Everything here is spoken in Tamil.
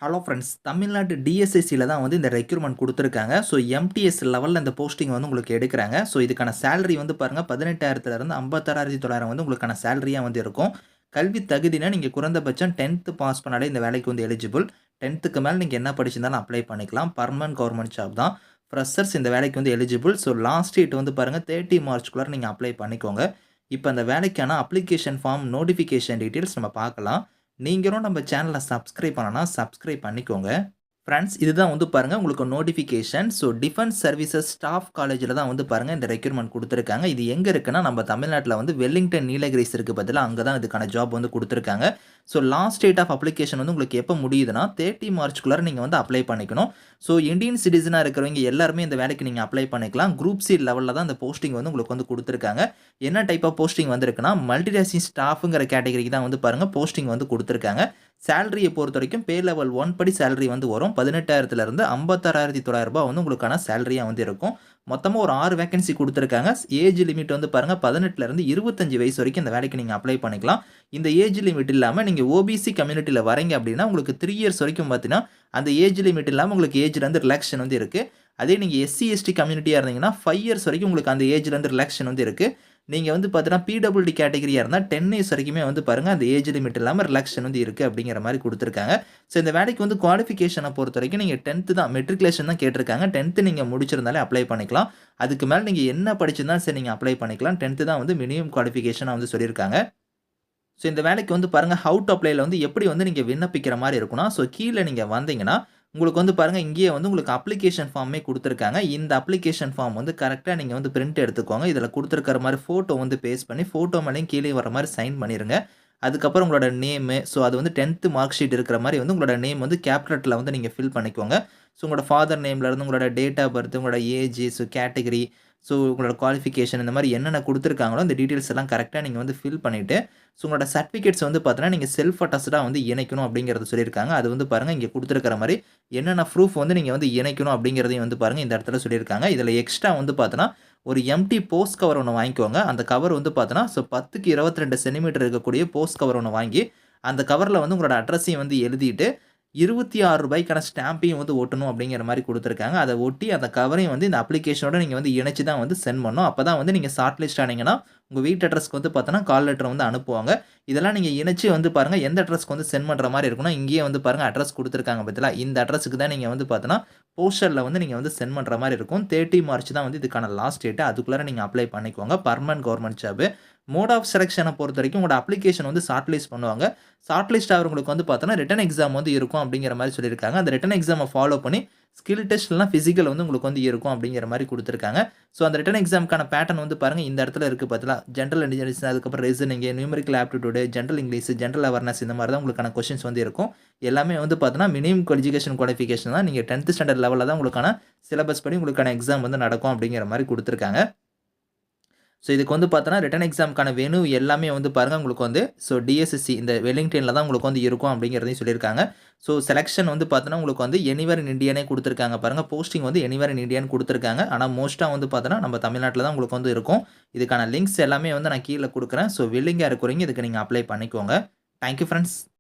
ஹலோ ஃப்ரெண்ட்ஸ், தமிழ்நாடு டிஎஸ்எஸ்சில தான் வந்து இந்த ரெக்ரூட்மெண்ட் குடுத்துருக்காங்க. ஸோ, எம்டிஎஸ் லெவல்ல இந்த போஸ்டிங் வந்து உங்களுக்கு எடுக்குறாங்க. ஸோ, இதுக்கான சேலரி வந்து பாருங்க 18,000லேருந்து 56,900 வந்து உங்களுக்கான சேலரியா வந்து இருக்கும். கல்வி தகுதினா நீங்க குறைந்தபட்சம் 10த் பாஸ் பண்ணாலே இந்த வேலைக்கு வந்து எலிஜிபிள். 10த்துக்கு மேல நீங்க என்ன படிச்சிருந்தாலும் அப்ளை பண்ணிக்கலாம். பெர்மனன்ட் கவர்ன்மென்ட் ஜாப் தான். ஃப்ரெஷர்ஸ் இந்த வேலைக்கு வந்து எலிஜிபிள். ஸோ, லாஸ்ட் டேட் வந்து பாருங்க 30 மார்ச்க்குள்ளார நீங்க அப்ளை பண்ணிக்கோங்க. இப்ப அந்த வேலைக்கான அப்ளிகேஷன் ஃபார்ம், நோட்டிஃபிகேஷன் டீட்டெயில்ஸ் நம்ம பார்க்கலாம். நீங்களும் நம்ம சேனலை சப்ஸ்கிரைப் பண்ணலனா சப்ஸ்கிரைப் பண்ணிக்கோங்க. ஃப்ரெண்ட்ஸ், இதுதான் வந்து பாருங்க உங்களுக்கு notification. So, defence services staff காலேஜில தான் வந்து பாருங்க இந்த ரெக்ரூட்மெண்ட் குடுத்துருக்காங்க. இது எங்க இருக்குன்னா, நம்ம தமிழ்நாட்டுல வந்து வெல்லிங்டன் நீலகிரிஸ் இருக்கு பாத்தீங்களா, அங்க தான் இதுக்கான ஜாப் வந்து குடுத்துருக்காங்க. So, last date of application வந்து உங்களுக்கு எப்ப முடியுதுன்னா 30 மார்ச்க்குள்ளார நீங்க வந்து அப்ளை பண்ணிக்கணும். ஸோ, இந்தியன் சிட்டிசனா இருக்கிறவங்க எல்லாருமே இந்த வேலைக்கு நீங்க அப்ளை பண்ணிக்கலாம். குரூப் சி லெவல்ல தான் இந்த போஸ்டிங் வந்து உங்களுக்கு வந்து குடுத்துருக்காங்க. என்ன டைப் ஆஃப் போஸ்டிங் வந்திருக்குன்னா, மல்டிடாஸ்கிங் ஸ்டாஃப்ங்கிற கேட்டகரிக்கு தான் வந்து பாருங்க போஸ்டிங் வந்து குடுத்துருக்காங்க. சேலரிய பொறுத்தவரைக்கும் பே லெவல் 1 படி சேலரி வந்து வரும். 18,000லேருந்து 56,900 வந்து உங்களுக்கான சேலரியா வந்து இருக்கும். மொத்தமா ஒரு 6 வேக்கன்சி குடுத்துருக்காங்க. ஏஜ் லிமிட் வந்து பாருங்க 18லேருந்து 25 வயசு வரைக்கும் இந்த வேலைக்கு நீங்க அப்ளை பண்ணிக்கலாம். இந்த ஏஜ் லிமிட் இல்லாம நீங்க ஓபிசி கம்யூனிட்டில வரீங்க அப்டின்னா, உங்களுக்கு 3 இயர்ஸ் வரைக்கும் பார்த்தீங்கன்னா, அந்த ஏஜ் லிமிட் இல்லாம உங்களுக்கு ஏஜ்லேருந்து ரிலாக்சேஷன் வந்து இருக்கு. அதே நீங்க எஸ்சி, எஸ்டி கம்யூனிட்டியா இருந்தீங்கன்னா 5 இயர்ஸ் வரைக்கும் உங்களுக்கு அந்த ஏஜ்லேருந்து ரிலாக்சேஷன் வந்து இருக்கு. நீங்க வந்து பார்த்தீங்கன்னா, பிடபிள்யூடி கேட்டகரியா இருந்தா 10 இயர்ஸ் வரைக்குமே வந்து பாருங்க, அந்த ஏஜ் லிமிட் இல்லாம ரிலாக்சேஷன் வந்து இருக்கு அப்படிங்கிற மாரி குடுத்துருக்காங்க. ஸோ, இந்த வேலைக்கு வந்து குவாலிஃபிகேஷன பொறுத்தவரைக்கும் நீங்க 10த் தான் மெட்ரிகுலேஷன் தான் கேட்டிருக்காங்க. 10த் நீங்க முடிச்சிருந்தாலே அப்ளை பண்ணிக்கலாம். அதுக்கு மேல நீங்க என்ன படிச்சிருந்தாலும் சரி நீங்க அப்ளை பண்ணிக்கலாம். 10த் தான் வந்து மினிமம் குவாலிஃபிகேஷனா வந்து சொல்லியிருக்காங்க. ஸோ, இந்த வேலைக்கு வந்து பாருங்க ஹவ் டூ அப்ளைல வந்து எப்படி வந்து நீங்க விண்ணப்பிக்கிற மாரி இருக்கும்னா, ஸோ கீழ நீங்க வந்தீங்கன்னா, உங்களுக்கு வந்து பாருங்க இங்கேயே வந்து உங்களுக்கு அப்ளிகேஷன் ஃபார்மே குடுத்துருக்காங்க. இந்த அப்ளிகேஷன் ஃபார்ம் வந்து கரெக்ட்டா நீங்க வந்து பிரிண்ட் எடுத்துக்கோங்க. இதுல குடுத்துருக்கிற மாரி ஃபோட்டோ வந்து பேஸ்ட் பண்ணி, ஃபோட்டோ மேலயும் கீழயும் வர மாரி சைன் பண்ணிருங்க. அதுக்கப்புறம் உங்களோட நேமு, ஸோ அது வந்து 10த் மார்க் ஷீட் இருக்கிற மாரி வந்து உங்களோட நேம் வந்து கேப்பிட்டல் லெட்டர்ல வந்து நீங்க ஃபில் பண்ணிக்கோங்க. ஸோ, உங்களோட ஃபாதர் நேம்ல இருந்து உங்களோட டேட் ஆஃப் பர்த், உங்களோட ஏஜ், ஸோ கேட்டகரி, ஸோ உங்களோட குவாலிஃபிகேஷன் இந்த மாரி என்னென்ன குடுத்துருக்காங்களோ, அந்த டீட்டெயில்ஸ் எல்லாம் கரெக்ட்டா நீங்க வந்து ஃபில் பண்ணிட்டு, ஸோ உங்களோட சர்டிஃபிகேட்ஸ் வந்து பார்த்தீங்கன்னா, நீங்க செல்ஃப் அட்டஸ்டடா வந்து இணைக்கணும் அப்படிங்கிறத சொல்லியிருக்காங்க. அது வந்து பாருங்க இங்க குடுத்துருக்கிற மாரி என்னென்ன ப்ரூஃப் வந்து நீங்க வந்து இணைக்கணும் அப்படிங்கிறதையும் வந்து பாருங்க இந்த இடத்துல சொல்லியிருக்காங்க. இதுல எக்ஸ்ட்ரா வந்து பார்த்தீங்கன்னா, ஒரு எம்ப்டி போஸ்ட் கவர் ஒண்ணு வாங்கிக்கோங்க. அந்த கவர் வந்து பார்த்தீங்கன்னா, ஸோ 10க்கு 22 சென்டிமீட்டர் இருக்கக்கூடிய போஸ்ட் கவர் ஒண்ணு வாங்கி, அந்த கவர்ல வந்து உங்களோட அட்ரஸையும் வந்து எழுதிட்டு, ரூ. 26க்கான ஸ்டாம்பையும் வந்து ஒட்டணும் அப்படிங்கிற மாரி குடுத்துருக்காங்க. அத ஒட்டி அந்த கவரையும் வந்து இந்த அப்ளிகேஷனோட நீங்க வந்து இணைச்சு தான் வந்து சென்ட் பண்ணணும். அப்பதான் வந்து நீங்க ஷார்ட் லிஸ்ட் ஆனீங்கன்னா, உங்க வீட்டு அட்ரஸ்க்கு வந்து பார்த்தோன்னா, கால் லெட்டர் வந்து அனுப்புவாங்க. இதெல்லாம் நீங்க இணைச்சு வந்து பாருங்க, எந்த அட்ரஸ்க்கு வந்து சென்ட் பண்ற மாரி இருக்கும்னா, இங்கேயே வந்து பாருங்க அட்ரஸ் குடுத்துருக்காங்க பார்த்தீங்களா? இந்த அட்ரஸ்க்கு தான் நீங்க வந்து பார்த்தோன்னா, போஸ்டர்ல வந்து நீங்க வந்து சென்ட் பண்ற மாரி இருக்கும். 30 மார்ச் தான் வந்து இதுக்கான லாஸ்ட் டேட். அதுக்குள்ளார நீங்க அப்ளை பண்ணிக்கோங்க. Permanent government job. Mode of செலக்ஷன பொறுத்தவரைக்கும் உங்களோட அப்ளிகேஷன் வந்து ஷார்ட் லிஸ்ட் பண்ணுவாங்க. ஷார்ட் லிஸ்ட் ஆகுறவங்களுக்கு வந்து பார்த்தோன்னா, ரிட்டன் எக்ஸாம் வந்து இருக்கும் அப்படிங்கிற மாரி சொல்லியிருக்காங்க. அந்த ரிட்டன் எக்ஸாம ஃபாலோ பண்ணி ஸ்கில் டெஸ்ட் இல்லனா பிசிக்கல் வந்து உங்களுக்கு வந்து இருக்கும் அப்படிங்கிற மாரி குடுத்துருக்காங்க. ஸோ, அந்த ரிட்டன் எக்ஸாம்க்கான பேட்டர்ன் வந்து பாருங்க இந்த இடத்துல இருக்கு பார்த்தீங்களா? ஜெனரல் இன்டெலிஜென்ஸ், அதுக்கப்புறம் reasoning, numerical aptitude, general English, general awareness இந்த மாரி தான் உங்களுக்கான கொஸ்டின்ஸ் வந்து இருக்கும். எல்லாமே வந்து பார்த்தீங்கன்னா, மினிமம் எஜுகேஷன் குவாலிஃபிகேஷன் தான். நீங்க 10த் ஸ்டாண்டர்ட் லெவல்ல தான் உங்களுக்கான சிலபஸ் படி உங்களுக்கான எக்ஸாம் வந்து நடக்கும் அப்படிங்கிற மாரி குடுத்துருக்காங்க. ஸோ, இதுக்கு வந்து பார்த்தோன்னா, ரிட்டன் எக்ஸாம்க்கான வென்யூ எல்லாமே வந்து பாருங்க உங்களுக்கு வந்து ஸோ டிஎஸ்எஸ்சி இந்த வெல்லிங்டன்ல தான் உங்களுக்கு வந்து இருக்கும் அப்படிங்கிறதையும் சொல்லியிருக்காங்க. ஸோ, செலக்ஷன் வந்து பார்த்தோன்னா, உங்களுக்கு வந்து எனிவேர் இன் இண்டியானே குடுத்துருக்காங்க பாருங்க. போஸ்டிங் வந்து எனிவேர் இன் இண்டியான்னு குடுத்துருக்காங்க. ஆனா மோஸ்ட்டா வந்து பார்த்தோன்னா, நம்ம தமிழ்நாட்டுல தான் உங்களுக்கு வந்து இருக்கும். இதுக்கான லிங்க்ஸ் எல்லாமே வந்து நான் கீழ குடுக்குறேன். ஸோ, வில்லிங்கா இருக்கிறவங்க இதுக்கு நீங்க அப்ளை பண்ணிக்கோங்க. Thank you friends.